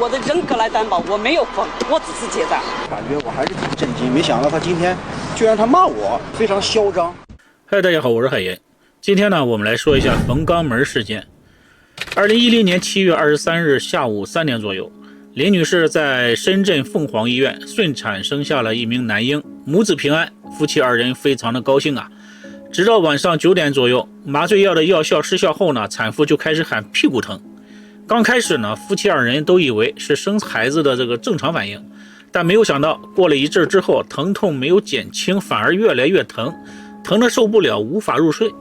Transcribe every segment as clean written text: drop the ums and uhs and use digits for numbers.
我的人格来担保，我没有缝，我只是结扎。感觉我还是挺震惊，没想到他今天居然他骂我，非常嚣张。嗨，大家好，我是海岩。今天呢，我们来说一下缝肛门事件。2010年7月23日下午3点左右，林女士在深圳凤凰医院顺产生下了一名男婴，母子平安，夫妻二人非常的高兴啊。直到晚上9点左右，麻醉药的药效失效后呢，产妇就开始喊屁股疼。刚开始呢，夫妻二人都以为是生孩子的这个正常反应，但没有想到过了一阵之后，疼痛没有减轻，反而越来越疼，疼得受不了，无法入睡。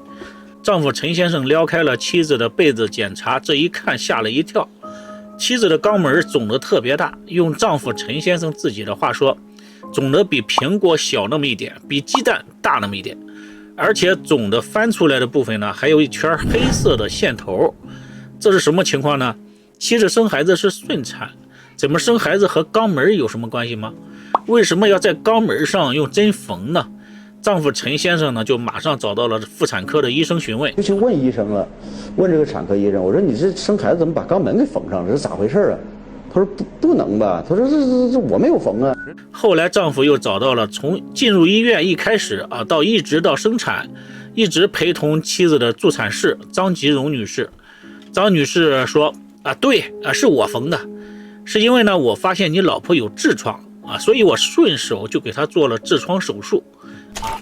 丈夫陈先生撩开了妻子的被子检查，这一看吓了一跳，妻子的肛门肿得特别大，用丈夫陈先生自己的话说，肿得比苹果小那么一点，比鸡蛋大那么一点，而且肿的翻出来的部分呢，还有一圈黑色的线头。这是什么情况呢？妻子生孩子是顺产，怎么生孩子和肛门有什么关系吗？为什么要在肛门上用针缝呢？丈夫陈先生呢，就马上找到了妇产科的医生询问，就去问医生了，问这个产科医生，我说你这生孩子怎么把肛门给缝上了？这是咋回事啊？他说不能吧，他说这我没有缝啊。后来丈夫又找到了从进入医院一开始到一直到生产，一直陪同妻子的助产士张吉荣女士。张女士说对是我缝的，是因为呢我发现你老婆有痔疮所以我顺手就给她做了痔疮手术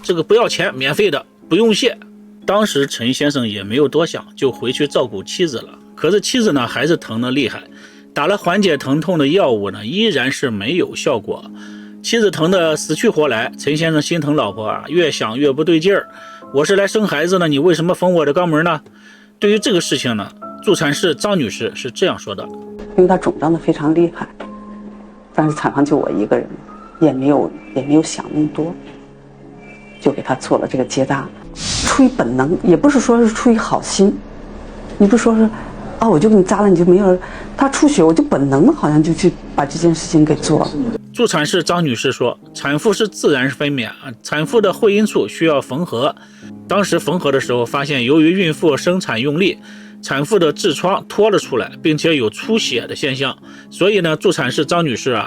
这个不要钱，免费的，不用谢。当时陈先生也没有多想，就回去照顾妻子了。可是妻子呢还是疼得厉害，打了缓解疼痛的药物呢，依然是没有效果。妻子疼得死去活来，陈先生心疼老婆越想越不对劲儿。我是来生孩子呢，你为什么缝我的肛门呢？对于这个事情呢，助产士张女士是这样说的：因为她肿胀得非常厉害，但是产房就我一个人，也没有想那么多，就给她做了这个结扎。出于本能，也不是说是出于好心，你不说是我就给你扎了，你就没有。她出血，我就本能的好像就去把这件事情给做了。助产士张女士说，产妇是自然分娩产妇的会阴处需要缝合。当时缝合的时候发现，由于孕妇生产用力，产妇的痔疮脱了出来，并且有出血的现象，所以呢，助产士张女士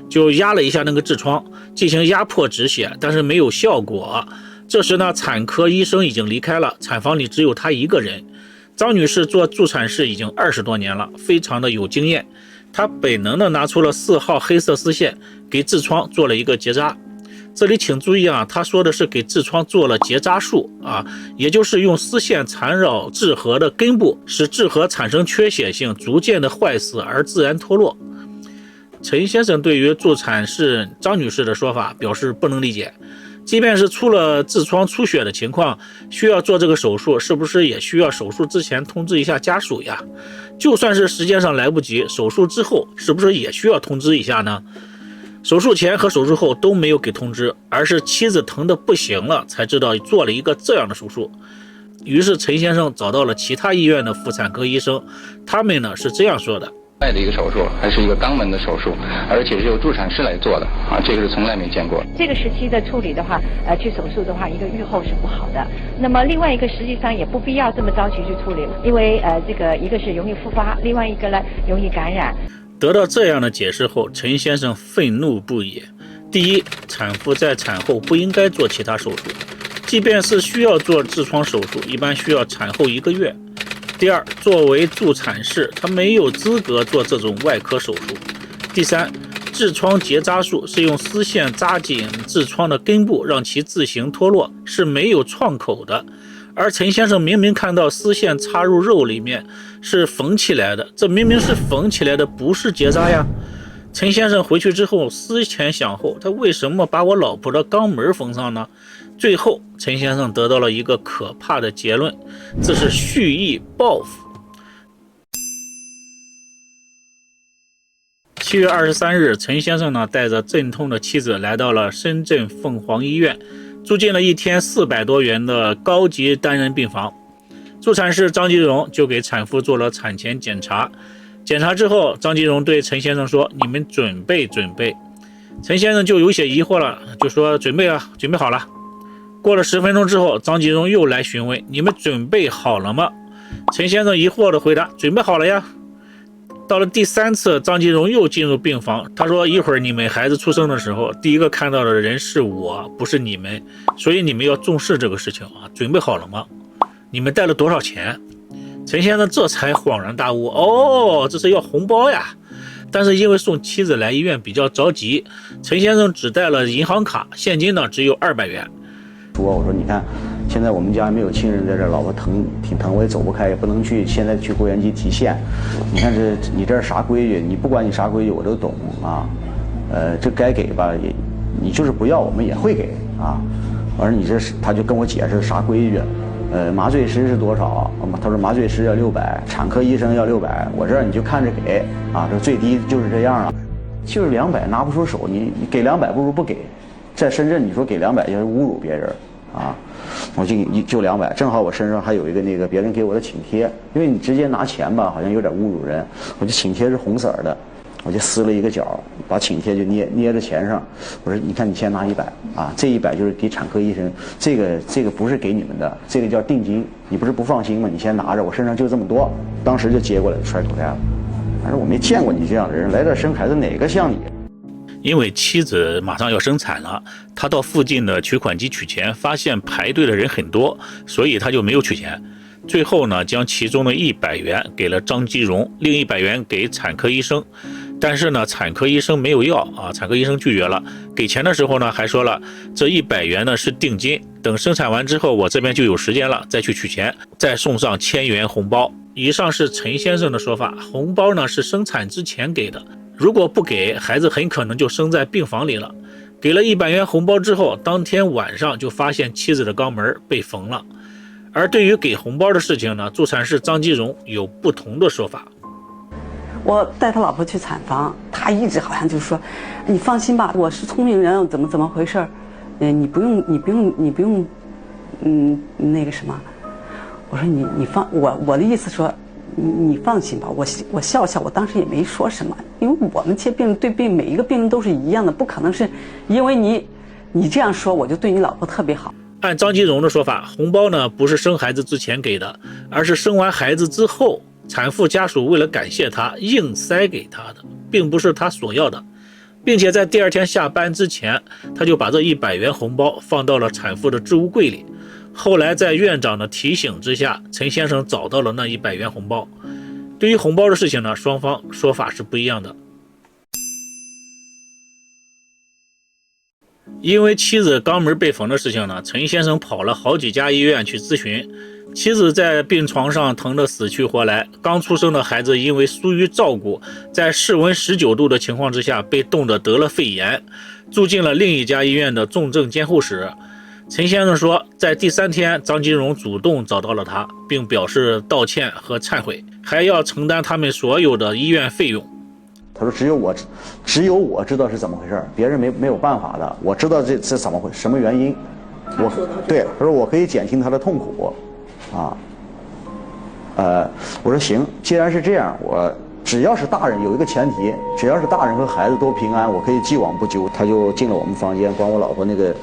就压了一下那个痔疮，进行压迫止血，但是没有效果。这时呢，产科医生已经离开了，产房里只有她一个人。张女士做助产士已经20多年了，非常的有经验。她本能的拿出了4号黑色丝线，给痔疮做了一个结扎。这里请注意她说的是给痔疮做了结扎术也就是用丝线缠绕痔核的根部，使痔核产生缺血性，逐渐的坏死而自然脱落。陈先生对于助产士张女士的说法表示不能理解，即便是出了痔疮出血的情况，需要做这个手术，是不是也需要手术之前通知一下家属呀？就算是时间上来不及，手术之后是不是也需要通知一下呢？手术前和手术后都没有给通知，而是妻子疼得不行了才知道做了一个这样的手术。于是陈先生找到了其他医院的妇产科医生，他们呢是这样说的：的一个手术，还是一个肛门的手术，而且是由助产士来做的这个是从来没见过。这个时期的处理的话，去手术的话，一个预后是不好的。那么另外一个，实际上也不必要这么着急去处理，因为这个一个是容易复发，另外一个呢容易感染。得到这样的解释后，陈先生愤怒不已。第一，产妇在产后不应该做其他手术，即便是需要做痔疮手术，一般需要产后1个月。第二，作为助产士，他没有资格做这种外科手术。第三，痔疮结扎术是用丝线扎紧痔疮的根部，让其自行脱落，是没有创口的。而陈先生明明看到丝线插入肉里面是缝起来的，这明明是缝起来的，不是结扎呀。陈先生回去之后思前想后，他为什么把我老婆的肛门缝上呢？最后陈先生得到了一个可怕的结论，这是蓄意报复。7月23日，陈先生呢带着阵痛的妻子来到了深圳凤凰医院，住进了一天400多元的高级单人病房。助产士张吉荣就给产妇做了产前检查。检查之后，张吉荣对陈先生说：“你们准备准备。”陈先生就有些疑惑了，就说：“准备了，准备好了。”过了10分钟之后，张吉荣又来询问：“你们准备好了吗？”陈先生疑惑地回答：“准备好了呀。”到了第3次，张吉荣又进入病房，他说一会儿你们孩子出生的时候，第一个看到的人是我，不是你们，所以你们要重视这个事情啊，准备好了吗？你们带了多少钱？陈先生这才恍然大悟，哦，这是要红包呀。但是因为送妻子来医院比较着急，陈先生只带了银行卡，现金呢只有200元。我说你看，现在我们家没有亲人在这，老婆挺疼，我也走不开，也不能现在去国元局提现。你看你这是啥规矩？你不管你啥规矩我都懂啊。这该给吧，你就是不要我们也会给啊。完了他就跟我解释啥规矩。麻醉师是多少？他说麻醉师要600，产科医生要600。我这儿你就看着给啊，这最低就是这样了，就是200拿不出手，你给200不如不给。在深圳你说给200就是侮辱别人啊，我就200，正好我身上还有一个别人给我的请帖，因为你直接拿钱吧好像有点侮辱人，我就请帖是红色的。我就撕了一个角，把请帖就捏在钱上。我说：“你看，你先拿100啊，这100就是给产科医生，这个不是给你们的，这个叫定金。你不是不放心吗？你先拿着，我身上就这么多。”当时就接过来揣口袋了。反正我没见过你这样的人，来这生孩子哪个像你？因为妻子马上要生产了，他到附近的取款机取钱，发现排队的人很多，所以他就没有取钱。最后呢，将其中的100元给了张吉荣，另100元给产科医生。但是呢，产科医生没有要啊，产科医生拒绝了。给钱的时候呢，还说了这100元呢是定金，等生产完之后，我这边就有时间了，再去取钱，再送上1000元红包。以上是陈先生的说法，红包呢是生产之前给的，如果不给，孩子很可能就生在病房里了。给了100元红包之后，当天晚上就发现妻子的肛门被缝了。而对于给红包的事情呢，助产士张吉荣有不同的说法。我带他老婆去产房，他一直好像就是说，你放心吧，我是聪明人，怎么回事？你不用，那个什么。我说你放我的意思说，你放心吧，我笑笑，我当时也没说什么，因为我们切病人对每一个病人都是一样的，不可能是因为你这样说我就对你老婆特别好。按张吉荣的说法，红包呢不是生孩子之前给的，而是生完孩子之后，产妇家属为了感谢他硬塞给他的，并不是他所要的，并且在第2天下班之前，他就把这100元红包放到了产妇的置物柜里。后来在院长的提醒之下，陈先生找到了那100元红包。对于红包的事情呢，双方说法是不一样的。因为妻子肛门被缝的事情呢，陈先生跑了好几家医院去咨询。妻子在病床上疼得死去活来，刚出生的孩子因为疏于照顾，在室温19度的情况之下被冻得得了肺炎，住进了另一家医院的重症监护室。陈先生说，在第3天，张吉荣主动找到了他，并表示道歉和忏悔，还要承担他们所有的医院费用。他说只有我知道是怎么回事，别人没有办法的。我知道这怎么回事，什么原因。对，他说我可以减轻他的痛苦，啊，我说行，既然是这样，我只要是大人有一个前提，只要是大人和孩子都平安，我可以既往不咎。他就进了我们房间，管我老婆那个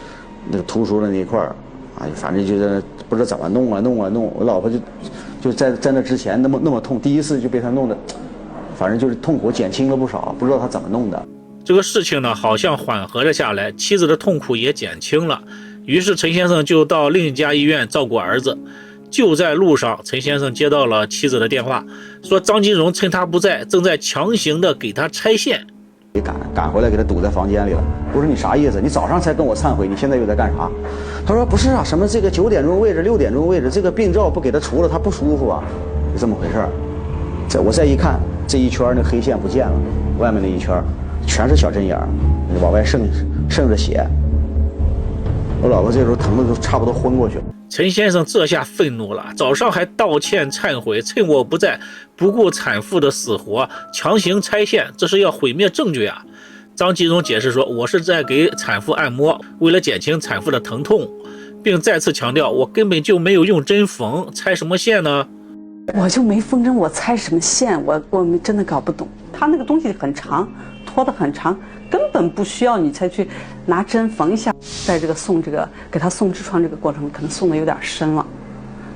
突出的那一块儿，哎，反正就在不知道怎么弄。我老婆就在那之前那么痛，第一次就被他弄的。反正就是痛苦减轻了不少，不知道他怎么弄的。这个事情呢，好像缓和了下来，妻子的痛苦也减轻了。于是陈先生就到另一家医院照顾儿子。就在路上，陈先生接到了妻子的电话，说张吉荣趁他不在，正在强行的给他拆线。赶回来给他堵在房间里了。我说你啥意思？你早上才跟我忏悔，你现在又在干啥？他说不是啊，什么这个9点钟位置、6点钟位置，这个病灶不给他除了，他不舒服啊，就这么回事儿。我再一看，这一圈那黑线不见了，外面那一圈全是小针眼，往外渗着血。我老婆这时候疼的都差不多昏过去了。陈先生这下愤怒了，早上还道歉忏悔，趁我不在不顾产妇的死活，强行拆线，这是要毁灭证据啊！张吉荣解释说，我是在给产妇按摩，为了减轻产妇的疼痛，并再次强调我根本就没有用针缝，拆什么线呢？我就没缝针，我拆什么线？我真的搞不懂。他那个东西很长，拖得很长，根本不需要你才去拿针缝一下。在这个给他送痔疮这个过程，可能送的有点深了，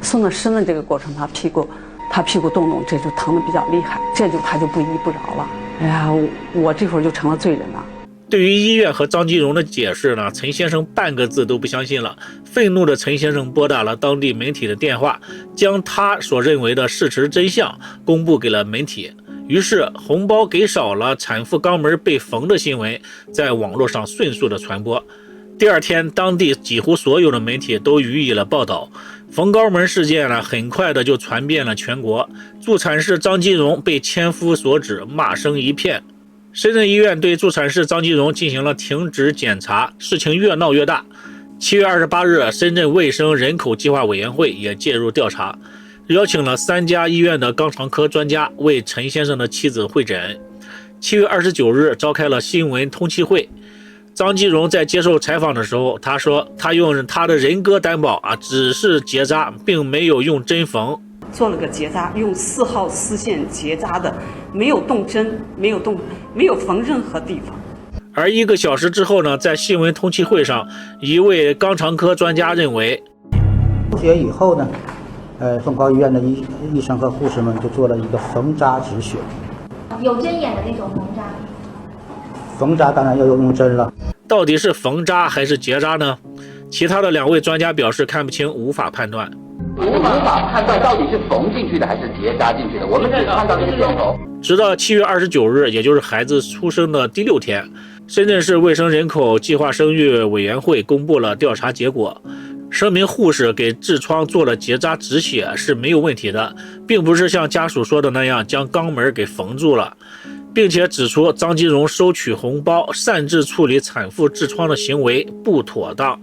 送的深了这个过程，他屁股他屁股动动，这就疼得比较厉害，他就不依不饶了。哎呀，我这会儿就成了罪人了。对于医院和张金荣的解释呢，陈先生半个字都不相信了。愤怒的陈先生拨打了当地媒体的电话，将他所认为的事实真相公布给了媒体。于是红包给少了，产妇肛门被缝的新闻在网络上迅速的传播。第二天，当地几乎所有的媒体都予以了报道。缝肛门事件呢，很快的就传遍了全国。助产士张金荣被千夫所指，骂声一片。深圳医院对助产士张金荣进行了停职检查，事情越闹越大。7月28日，深圳卫生人口计划委员会也介入调查，邀请了3家医院的肛肠科专家为陈先生的妻子会诊。7月29日召开了新闻通气会。张金荣在接受采访的时候，他说他用他的人格担保只是结扎，并没有用针缝。做了个结扎，用4号丝线结扎的，没有动针，没有缝任何地方。而1个小时之后呢，在新闻通气会上，一位肛肠科专家认为，出血以后呢，凤高医院的医生和护士们就做了一个缝扎止血。有针眼的那种缝扎？缝扎当然要用针了。到底是缝扎还是结扎呢？其他的2位专家表示看不清，无法判断。无法判断到底是缝进去的还是结扎进去的，我们只看到这个箭头。直到7月29日，也就是孩子出生的第6天，深圳市卫生人口计划生育委员会公布了调查结果，声明护士给痔疮做了结扎止血是没有问题的，并不是像家属说的那样将肛门给缝住了，并且指出张金荣收取红包擅自处理产妇痔疮的行为不妥当，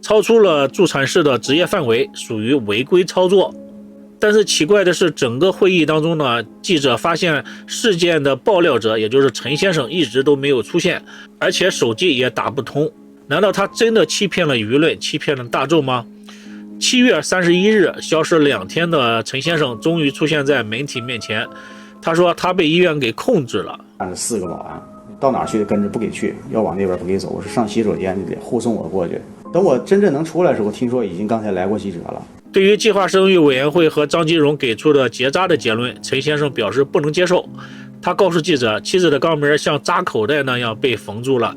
超出了助产士的职业范围，属于违规操作。但是奇怪的是，整个会议当中呢，记者发现事件的爆料者，也就是陈先生一直都没有出现，而且手机也打不通。难道他真的欺骗了舆论，欺骗了大众吗？7月31日，消失2天的陈先生终于出现在媒体面前。他说他被医院给控制了。按着4个保安到哪儿去跟着不给去，要往那边不给走，我是上洗手间你得护送我过去。等我真正能出来的时候，听说已经刚才来过记者了。对于计划生育委员会和张金荣给出的结扎的结论，陈先生表示不能接受。他告诉记者，妻子的肛门像扎口袋那样被缝住了，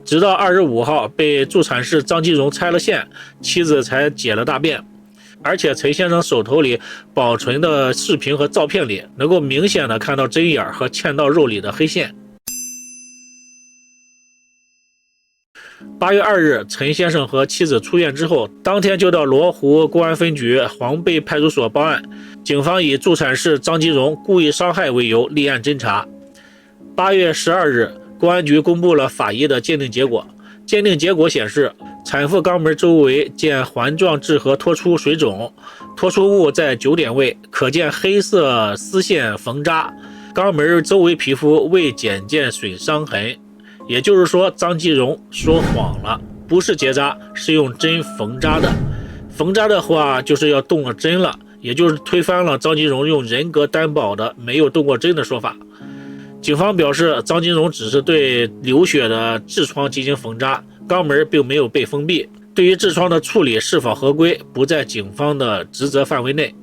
直到25号被助产士张金荣拆了线，妻子才解了大便。而且陈先生手头里保存的视频和照片里，能够明显的看到针眼和嵌到肉里的黑线。8月2日，陈先生和妻子出院之后，当天就到罗湖公安分局黄陂派出所报案。警方以助产士张金荣故意伤害为由立案侦查。8月12日，公安局公布了法医的鉴定结果。鉴定结果显示，产妇肛门周围见环状质核脱出水肿，脱出物在9点位，可见黑色丝线缝扎，肛门周围皮肤未检见损伤痕。也就是说，张金荣说谎了，不是结扎，是用针缝扎的。缝扎的话，就是要动了针了，也就是推翻了张金荣用人格担保的没有动过针的说法。警方表示，张金荣只是对流血的痔疮进行缝扎，肛门并没有被封闭。对于痔疮的处理是否合规，不在警方的职责范围内。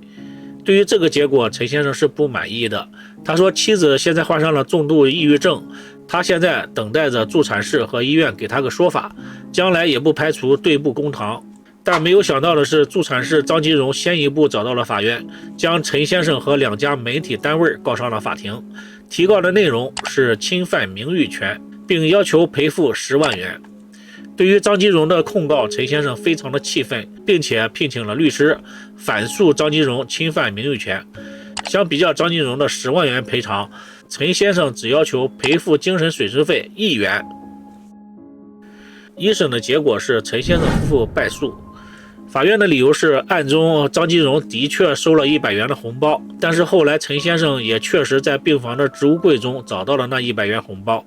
对于这个结果，陈先生是不满意的。他说，妻子现在患上了重度抑郁症，他现在等待着助产士和医院给他个说法，将来也不排除对簿公堂。但没有想到的是，助产士张金荣先一步找到了法院，将陈先生和2家媒体单位告上了法庭。提告的内容是侵犯名誉权，并要求赔付10万元。对于张金荣的控告，陈先生非常的气愤，并且聘请了律师反诉张金荣侵犯名誉权。相比较张金荣的10万元赔偿，陈先生只要求赔付精神损失费1元。一审的结果是陈先生夫妇败诉。法院的理由是，案中张金荣的确收了100元的红包，但是后来陈先生也确实在病房的置物柜中找到了那100元红包。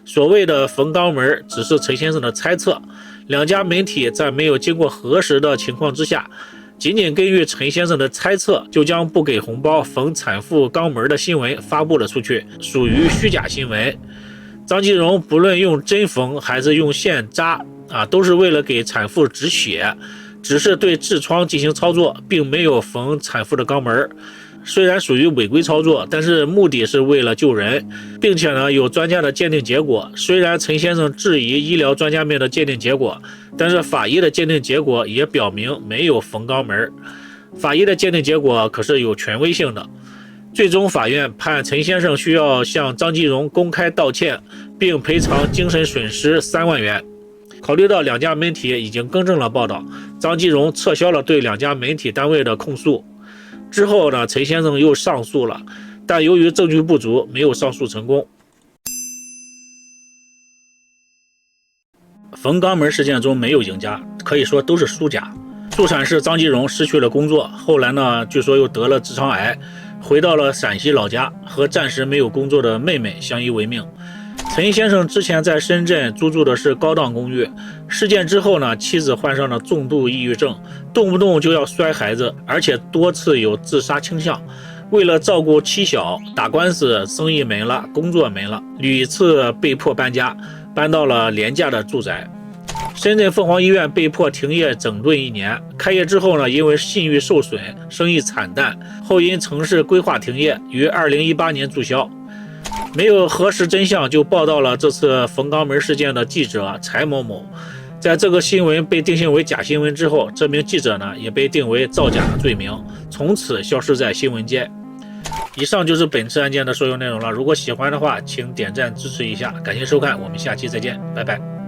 所谓的缝肛门只是陈先生的猜测，2家媒体在没有经过核实的情况之下，仅根据陈先生的猜测，就将不给红包缝产妇肛门的新闻发布了出去，属于虚假新闻。张金荣不论用针缝还是用线扎都是为了给产妇止血，只是对痔疮进行操作，并没有缝产妇的肛门。虽然属于违规操作，但是目的是为了救人，并且呢有专家的鉴定结果。虽然陈先生质疑医疗专家们的鉴定结果，但是法医的鉴定结果也表明没有缝肛门。法医的鉴定结果可是有权威性的。最终法院判陈先生需要向张基荣公开道歉，并赔偿精神损失3万元。考虑到两家媒体已经更正了报道，张基荣撤销了对两家媒体单位的控诉。之后呢，陈先生又上诉了，但由于证据不足，没有上诉成功。缝肛门事件中没有赢家，可以说都是输家。助产士张基荣失去了工作，后来呢，据说又得了直肠癌，回到了陕西老家，和暂时没有工作的妹妹相依为命。陈先生之前在深圳租住的是高档公寓，事件之后呢，妻子患上了重度抑郁症，动不动就要摔孩子，而且多次有自杀倾向。为了照顾妻小，打官司，生意没了，工作没了，屡次被迫搬家，搬到了廉价的住宅。深圳凤凰医院被迫停业整顿1年，开业之后呢，因为信誉受损，生意惨淡，后因城市规划停业，于2018年注销。没有核实真相就报道了这次缝肛门事件的记者柴某某，在这个新闻被定性为假新闻之后，这名记者呢也被定为造假的罪名，从此消失在新闻界。以上就是本次案件的所有内容了，如果喜欢的话请点赞支持一下，感谢收看，我们下期再见，拜拜。